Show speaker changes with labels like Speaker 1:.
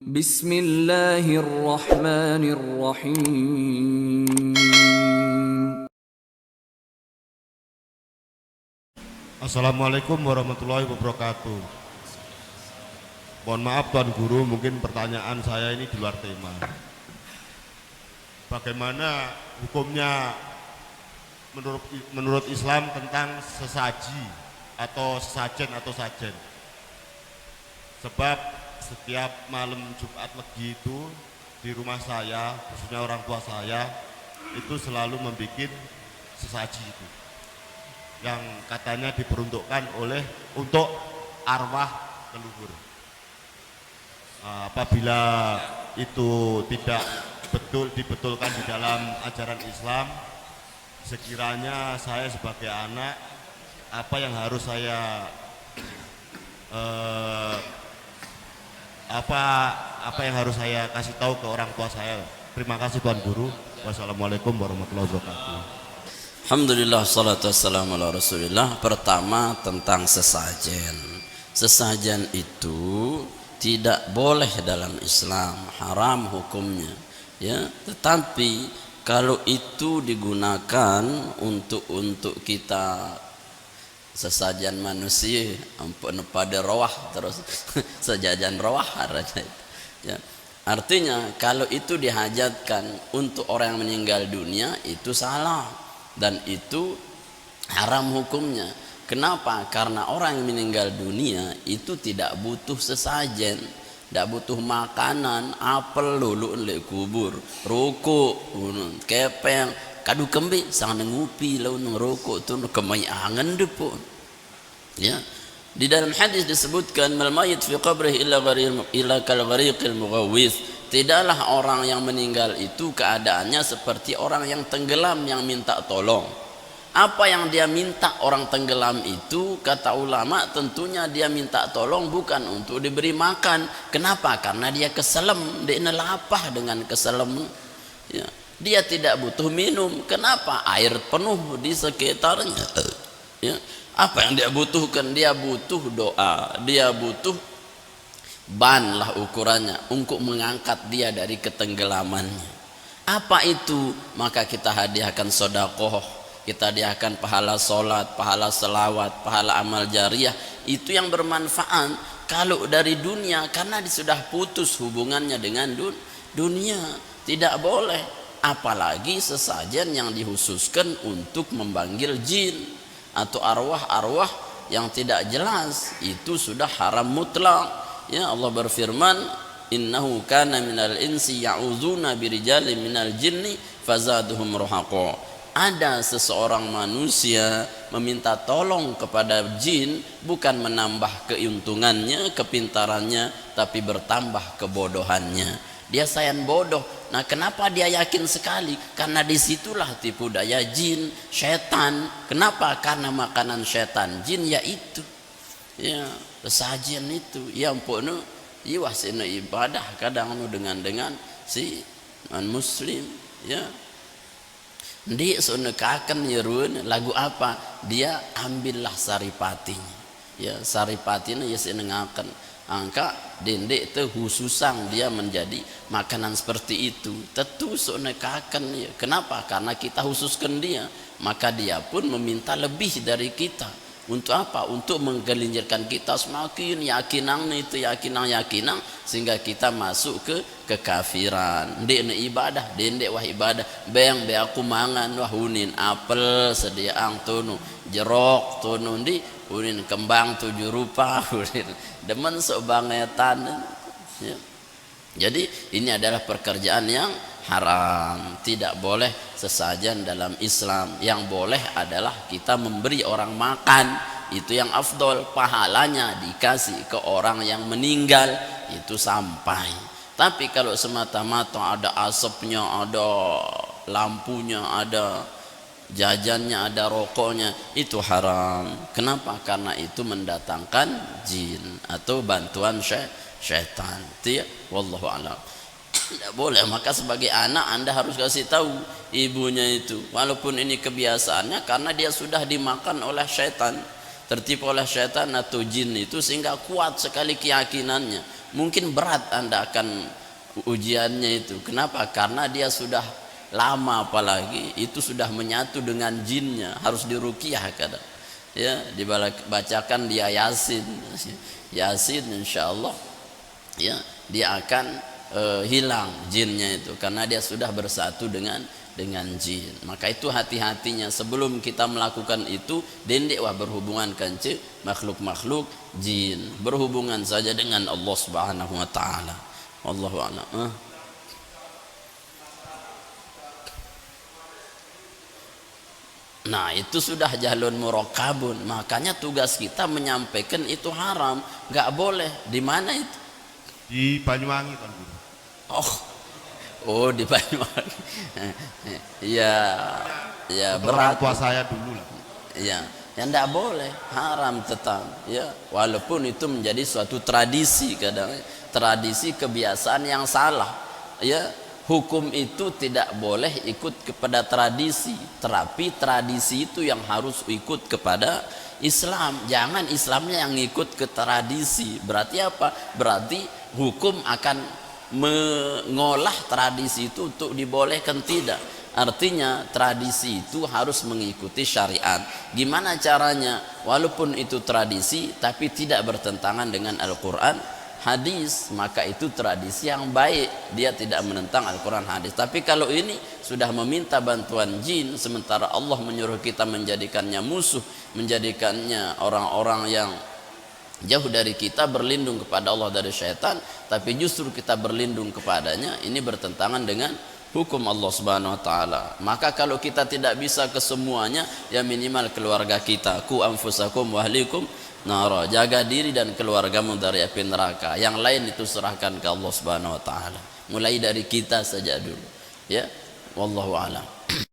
Speaker 1: Bismillahirrahmanirrahim.
Speaker 2: Assalamualaikum warahmatullahi wabarakatuh. Mohon maaf Tuan Guru, mungkin pertanyaan saya ini di luar tema. Bagaimana hukumnya menurut Islam tentang sesaji atau sesajen atau sajen? Sebab setiap malam Jumat Legi itu di rumah saya, khususnya orang tua saya, itu selalu membuat sesaji itu yang katanya diperuntukkan untuk arwah leluhur. Apabila itu tidak dibetulkan di dalam ajaran Islam, sekiranya saya sebagai anak, apa yang harus saya apa yang harus saya kasih tahu ke orang tua saya? Terima kasih Tuan Guru. Wassalamualaikum warahmatullahi wabarakatuh.
Speaker 3: Alhamdulillah, salatu wassalamu ala rasulillah. Pertama tentang sesajen. Sesajen itu tidak boleh dalam Islam, haram hukumnya, ya. Tetapi kalau itu digunakan untuk kita sesajen manusia, ampun pada rawah terus sejajan rawah ya. Artinya kalau itu dihajatkan untuk orang yang meninggal dunia, itu salah dan itu haram hukumnya. Kenapa? Karena orang yang meninggal dunia itu tidak butuh sesajen, tidak butuh makanan, apel lulu lek kubur, rokok, kepeng, kadu kembi sang ngupi lawan rokok tu kemai angan depon. Ya. Di dalam hadis disebutkan mal mayit fi qabrihi illa kal ghariqil mughawwis. Tidaklah orang yang meninggal itu keadaannya seperti orang yang tenggelam yang minta tolong. Apa yang dia minta orang tenggelam itu, kata ulama, tentunya dia minta tolong bukan untuk diberi makan. Kenapa? Karena dia keselem, dia lapah dengan keselem. Ya. Dia tidak butuh minum. Kenapa? Air penuh di sekitarnya. Ya. Apa yang dia butuhkan? Dia butuh doa, dia butuh ban lah ukurannya untuk mengangkat dia dari ketenggelamannya. Apa itu? Maka kita hadiahkan sedekah, kita hadiahkan pahala solat, pahala selawat, pahala amal jariah. Itu yang bermanfaat. Kalau dari dunia, karena dia sudah putus hubungannya dengan dunia, tidak boleh. Apalagi sesajen yang dikhususkan untuk memanggil jin atau arwah-arwah yang tidak jelas, itu sudah haram mutlak. Ya, Allah berfirman, innahu kana minal insi ya'uzuna birijalin minal jinni fazaduhum rahaqa. Ada seseorang manusia meminta tolong kepada jin, bukan menambah keuntungannya, kepintarannya, tapi bertambah kebodohannya. Dia sayang bodoh. Nah, kenapa dia yakin sekali? Karena disitulah tipu daya jin, setan. Kenapa? Karena makanan setan jin yaitu, ya, sesajen itu. Ya ampun, iwas ini ibadah kadang dengan si non muslim, ya. Di sunekakan nyerun lagu apa? Dia ambillah saripatinya. Ya, saripatinya ya senengakan. Angka dendek itu khususang dia menjadi makanan seperti itu. Tentu sunekakan ya. Kenapa? Karena kita khususkan dia. Maka dia pun meminta lebih dari kita. Untuk apa? Untuk menggelincirkan kita semakin yakinang itu yakinang sehingga kita masuk ke kekafiran. Dek ne ibadah, dendek wah ibadah. Beng be aku mangan wah hunin apel sedia ang tunu, jerok tunu di hunin kembang 7 rupa hunin demen sok bangetan. Ya. Jadi ini adalah pekerjaan yang haram, tidak boleh sesajen dalam Islam. Yang boleh adalah kita memberi orang makan, itu yang afdol, pahalanya dikasih ke orang yang meninggal itu sampai. Tapi kalau semata-mata ada asapnya, ada lampunya, ada jajannya, ada rokoknya, itu haram. Kenapa? Karena itu mendatangkan jin atau bantuan syaitan. Itu ya, wallahu a'lam. Tidak boleh. Maka sebagai anak Anda harus kasih tahu ibunya itu, walaupun ini kebiasaannya karena dia sudah dimakan oleh syaitan. tertipu oleh syaitan atau jin itu sehingga kuat sekali keyakinannya. Mungkin berat Anda akan ujiannya itu. Kenapa? Karena dia sudah lama, apalagi itu sudah menyatu dengan jinnya, harus diruqyah kadang. Ya, dibacakan dia Yasin. Yasin insyaallah ya, dia akan hilang jinnya itu karena dia sudah bersatu dengan jin. Maka itu hati-hatinya sebelum kita melakukan itu, dendek wah berhubungan kance makhluk-makhluk jin, berhubungan saja dengan Allah Subhanahu wa taala. Wallahu a'lam. Nah, itu sudah jalun murakabun. Makanya tugas kita menyampaikan itu haram, nggak boleh. Di mana itu?
Speaker 2: Di Banyuwangi, Tuan Guru.
Speaker 3: Oh, di Banyuwangi. Ya, ya berat.
Speaker 2: Orang tua saya dulu lah.
Speaker 3: Ya, yang tidak boleh, haram tetap. Ya, walaupun itu menjadi suatu tradisi kadang, tradisi kebiasaan yang salah. Ya, hukum itu tidak boleh ikut kepada tradisi, tetapi tradisi itu yang harus ikut kepada Islam. Jangan Islamnya yang ikut ke tradisi. Berarti apa? Berarti hukum akan mengolah tradisi itu untuk dibolehkan, tidak. Artinya tradisi itu harus mengikuti syariat. Gimana caranya? Walaupun itu tradisi tapi tidak bertentangan dengan Al-Quran hadis, maka itu tradisi yang baik, dia tidak menentang Al-Quran hadis. Tapi kalau ini sudah meminta bantuan jin, sementara Allah menyuruh kita menjadikannya musuh, menjadikannya orang-orang yang jauh dari kita, berlindung kepada Allah dari syaitan, tapi justru kita berlindung kepadanya, ini bertentangan dengan hukum Allah Subhanahu wa taala. Maka kalau kita tidak bisa ke semuanya, ya minimal keluarga kita, ku anfusakum wa ahlikum nara, jaga diri dan keluargamu dari api neraka. Yang lain itu serahkan ke Allah Subhanahu wa taala. Mulai dari kita saja dulu. Ya, wallahu a'lam.